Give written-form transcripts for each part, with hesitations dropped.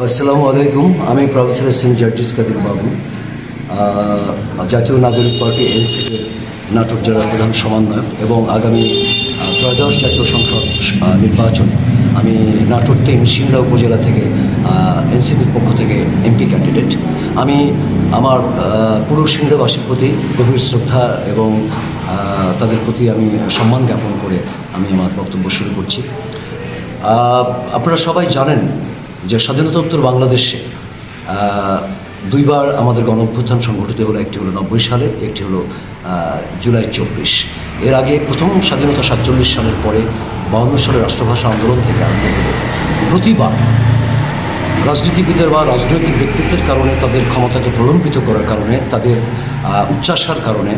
আসসালামু আলাইকুম। আমি professor S M Jarjis Kadir Babu, জাতীয় নাগরিক পার্টি এনসিপির নাটোর জেলার প্রধান সমন্বয়ক এবং আগামী ত্রয়োদশ জাতীয় সংসদ নির্বাচনে আমি নাটোর 3 সিংড়া উপজেলা থেকে এনসিপির পক্ষ থেকে এমপি ক্যান্ডিডেট। আমি আমার পুরো সিংড়াবাসীর প্রতি গভীর শ্রদ্ধা এবং তাদের প্রতি আমি সম্মান জ্ঞাপন করে আমি আমার বক্তব্য শুরু করছি। আপনারা সবাই জানেন যে স্বাধীনতোত্তর বাংলাদেশে দুইবার আমাদের গণ অভ্যুত্থান সংঘটিত হলো। একটি হলো 90 সালে, একটি হলো জুলাই 24। এর আগে প্রথম স্বাধীনতা 47 সালের পরে 52 সালের রাষ্ট্রভাষা আন্দোলন থেকে আরম্ভ করে প্রতিবার রাজনীতিবিদের বা রাজনৈতিক ব্যক্তিত্বের কারণে, তাদের ক্ষমতাকে প্রলম্বিত করার কারণে, তাদের উচ্চাসার কারণে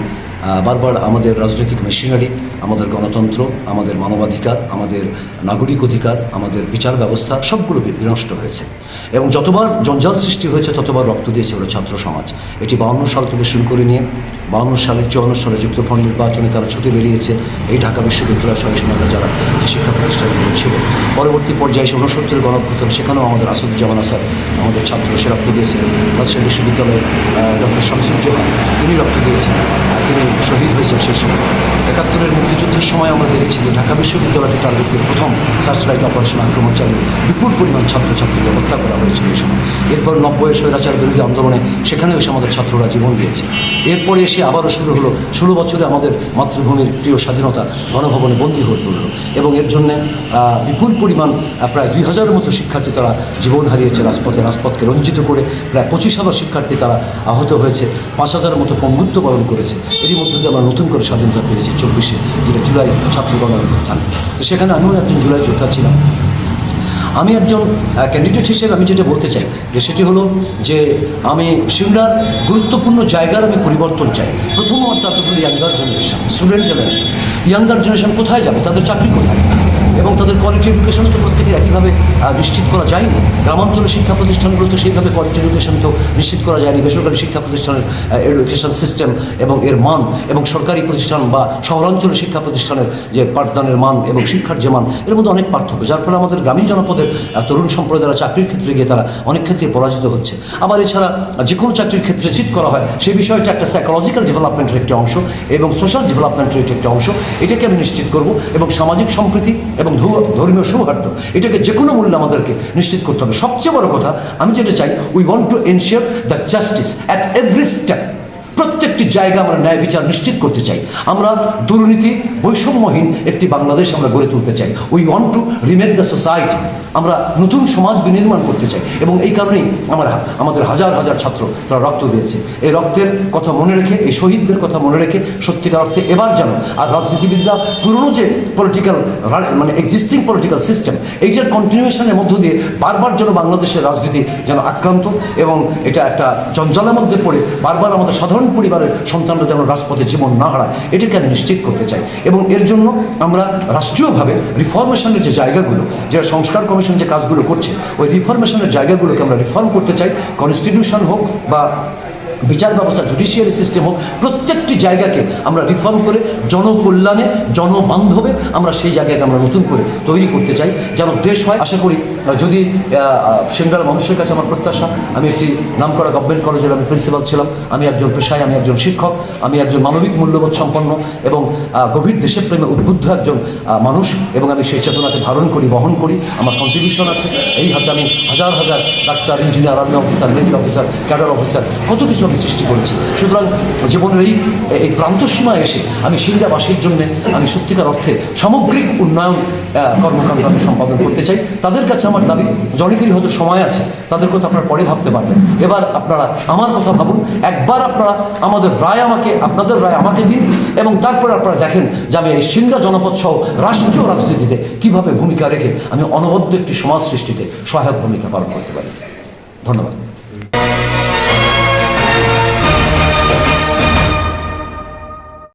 বারবার আমাদের রাজনৈতিক মেশিনারি, আমাদের গণতন্ত্র, আমাদের মানবাধিকার, আমাদের নাগরিক অধিকার, আমাদের বিচার ব্যবস্থা সবগুলো বিনষ্ট হয়েছে। এবং যতবার জঞ্জাল সৃষ্টি হয়েছে ততবার রক্ত দিয়েছে হলো ছাত্র সমাজ। এটি 52 সাল থেকে শুরু করে নিয়ে 52 সালে 54 সালে যুক্তফ্রন্ট নির্বাচনে তারা ছুটে বেরিয়েছে এই ঢাকা বিশ্ববিদ্যালয় সহ যারা যে শিক্ষা প্রতিষ্ঠানগুলো ছিল। পরবর্তী পর্যায়ে 69 গণ অভ্যুত্থান, সেখানেও আমাদের আসাদুজ্জামান আসাদ আমাদের ছাত্র, সে রক্ত দিয়েছিলেন। রাজশাহী বিশ্ববিদ্যালয়ের ডক্টর শামসুজ্জামান তিনি রক্ত দিয়েছিলেন, তিনি শহীদ হয়েছেন সেই সময়। 71-এর মুক্তিযুদ্ধের সময় আমরা দেখেছি যে ঢাকা বিশ্ববিদ্যালয়কে টার্গেট করে প্রথম সার্চলাইট অপারেশন আক্রমণ চালিয়ে বিপুল পরিমাণ ছাত্রছাত্রীকে হত্যা করা হয়েছিল এই সময়। এরপর 90-এর স্বৈরাচার বিরোধী আন্দোলনে সেখানেও এসে আমাদের ছাত্ররা জীবন দিয়েছে। এরপরে এসে আবারও শুরু হলো 16 বছরে আমাদের মাতৃভূমির প্রিয় স্বাধীনতা গণভবনে বন্দী হয়ে পড়ল এবং এর জন্যে বিপুল পরিমাণ প্রায় 2000-এর মতো শিক্ষার্থী তারা জীবন হারিয়েছে রাজপথকে রঞ্জিত করে। প্রায় 25,000 শিক্ষার্থী তারা আহত হয়েছে, 5000-এর মতো পঙ্গুত্ব বরণ করেছে। এরই মধ্যে দিয়ে আমরা নতুন করে স্বাধীনতা পেয়েছি 24-এ, যেটা জুলাই ছাত্র গণ অভ্যুত্থান। তো সেখানে আমিও একজন জুলাই যোদ্ধা ছিলাম। আমি একজন ক্যান্ডিডেট হিসেবে আমি যেটা বলতে চাই যে সেটি হলো যে আমি সিংড়ার গুরুত্বপূর্ণ জায়গার আমি পরিবর্তন চাই। প্রথমত তাদের হলো younger generation, student generation. Younger generation কোথায় যাবে, তাদের চাকরি কোথায় এবং তাদের কোয়ালিটি এডুকেশনও তো প্রত্যেকের একইভাবে নিশ্চিত করা যায়নি। গ্রামাঞ্চলের শিক্ষা প্রতিষ্ঠানগুলো তো সেইভাবে কোয়ালিটি এডুকেশন তো নিশ্চিত করা যায়নি। বেসরকারি শিক্ষা প্রতিষ্ঠানের এডুকেশন সিস্টেম এবং এর মান এবং সরকারি প্রতিষ্ঠান বা শহরাঞ্চলের শিক্ষা প্রতিষ্ঠানের যে পাঠদানের মান এবং শিক্ষার যে মান, এর মধ্যে অনেক পার্থক্য, যার ফলে আমাদের গ্রামীণ জনপদের তরুণ সম্প্রদায়েরা চাকরির ক্ষেত্রে গিয়ে তারা অনেক ক্ষেত্রে পরাজিত হচ্ছে। আবার এছাড়া যে কোনো চাকরির ক্ষেত্রে চিট করা হয় সেই বিষয়টা একটা সাইকোলজিক্যাল ডেভেলপমেন্টের একটি অংশ এবং সোশ্যাল ডেভেলপমেন্টের একটি অংশ। এটাকে আমি নিশ্চিত করব এবং সামাজিক সম্প্রীতি এবং ধর্মীয় সৌহার্দ্য এটাকে যে কোনো মূল্যে আমাদেরকে নিশ্চিত করতে হবে। সবচেয়ে বড় কথা আমি যেটা চাই, we want to ensure the justice at every step. প্রত্যেকটি জায়গা আমরা ন্যায় বিচার নিশ্চিত করতে চাই। আমরা দুর্নীতি বৈষম্যহীন একটি বাংলাদেশ আমরা গড়ে তুলতে চাই। We want to remake the society. আমরা নতুন সমাজ বিনির্মাণ করতে চাই এবং এই কারণেই আমাদের হাজার হাজার ছাত্র তারা রক্ত দিয়েছে। এই রক্তের কথা মনে রেখে, এই শহীদদের কথা মনে রেখে সত্যিকার অর্থে এবার যেন আর রাজনীতিবিদরা পুরনো যে পলিটিক্যাল এক্সিস্টিং পলিটিক্যাল সিস্টেম এইটার কন্টিনিউশনের মধ্য দিয়ে বারবার যেন বাংলাদেশের রাজনীতি যেন আক্রান্ত এবং এটা একটা জঞ্জালের মধ্যে পড়ে বারবার আমাদের সাধারণ পরিবারের সন্তানরা যেন রাজপথে জীবন না হারায়, এটাকে আমি নিশ্চিত করতে চাই। এবং এর জন্য আমরা রাষ্ট্রীয়ভাবে রিফরমেশনের যে জায়গাগুলো, যে সংস্কার কমিশন যে কাজগুলো করছে, ওই রিফরমেশনের জায়গাগুলোকে আমরা রিফর্ম করতে চাই। কনস্টিটিউশন হোক বা বিচার ব্যবস্থা, জুডিশিয়ারি সিস্টেম হোক, প্রত্যেকটি জায়গাকে আমরা রিফর্ম করে জনকল্যাণে, জনবান্ধবে আমরা সেই জায়গাকে আমরা নতুন করে তৈরি করতে চাই যেন দেশ হয়। আশা করি যদি সিংড়ার মানুষের কাছে আমার প্রত্যাশা, আমি একটি নামকরা গভর্নমেন্ট কলেজের আমি প্রিন্সিপাল ছিলাম, আমি একজন পেশায় আমি একজন শিক্ষক, আমি একজন মানবিক মূল্যবোধ সম্পন্ন এবং গভীর দেশপ্রেমে উদ্বুদ্ধ একজন মানুষ এবং আমি সেই চেতনাকে ধারণ করি, বহন করি। আমার কন্ট্রিবিউশন আছে। এই হাতে আমি হাজার হাজার doctor, engineer, army officer, navy officer, cadre officer কত কিছু আমি সৃষ্টি করেছি। সুতরাং জীবনের এই প্রান্তসীমায় এসে আমি সিংড়াবাসীর জন্য আমি সত্যিকার অর্থে সামগ্রিক উন্নয়ন কর্মকাণ্ড আমি সম্পাদন করতে চাই। তাদের কাছে আমার দাবি, অনেকেরই হয়তো সময় আছে, তাদের কথা আপনারা পরে ভাবতে পারবেন। এবার আপনারা আমার কথা ভাবুন, একবার আপনারা আপনাদের রায় আমাকে দিন এবং তারপরে আপনারা দেখেন যে আমি এই সিংড়া জনপদ সহ রাষ্ট্রীয় রাজনীতিতে কিভাবে ভূমিকা রেখে আমি অনবদ্য একটি সমাজ সৃষ্টিতে সহায়ক ভূমিকা পালন করতে পারি। ধন্যবাদ।